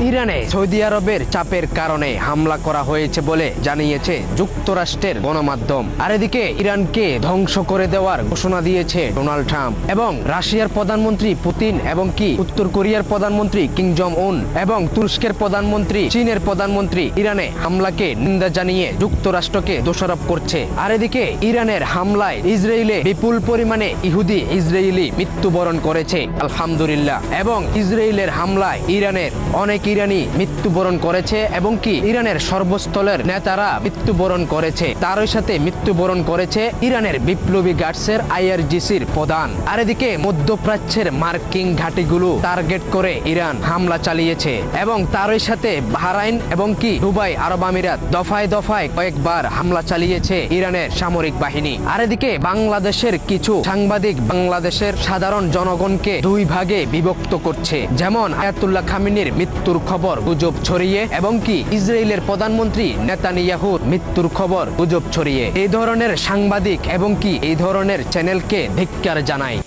তেহরানে Saudi আরবের চাপের কারণে হামলা করা হয়েছে বলে জানিয়েছে যুক্তরাষ্ট্রের গণমাধ্যম। আর এদিকে ইরানকে ধ্বংস করে দেওয়ার ঘোষণা দিয়েছে ডোনাল্ড ট্রাম্প এবং রাশিয়ার প্রধানমন্ত্রী পুতিন এবং কি উত্তর কোরিয়ার প্রধানমন্ত্রী কিম জং উন এবং তুরস্কের প্রধানমন্ত্রী, চীনের প্রধানমন্ত্রী ইরানে হামলাকে নিন্দা জানিয়ে যুক্তরাষ্ট্রকে দোষারোপ করছে। আর এদিকে ইরানের হামলায় ইসরায়েলে বিপুল পরিমাণে ইহুদি ইসরায়েলি মৃত্যুবরণ করেছে আলহামদুলিল্লাহ, এবং ইসরায়েলের হামলায় ইরানের অনেক ইরানি মৃত্যুবরণ করেছে এবং কি ইরানের সর্বস্তরের নেতারা মৃত্যুবরণ করেছে। তারই সাথে মৃত্যুবরণ করেছে ইরানের বিপ্লবী গার্ডসের IRGCর প্রধান। আর এদিকে মধ্যপ্রাচ্যের মার্কিন ঘাঁটিগুলো টার্গেট করে ইরান হামলা চালিয়েছে এবং তারই সাথে বাহরাইন এবং কি দুবাই আরব আমিরাত দফায় দফায় কয়েকবার হামলা চালিয়েছে ইরানের সামরিক বাহিনী। আর এদিকে বাংলাদেশের কিছু সাংবাদিক বাংলাদেশের সাধারণ জনগণকে দুই ভাগে বিভক্ত করছে, যেমন আয়াতুল্লাহ খামেনির মৃত্যুর খবর গুজব ছড়িয়ে এবং কি ইসরায়েলের প্রধানমন্ত্রী নেতানিয়াহুর মৃত্যুর খবর গুজব ছড়িয়ে। এই ধরনের সাংবাদিক এবং কি এই ধরনের চ্যানেলকে ধিক্কার জানায়।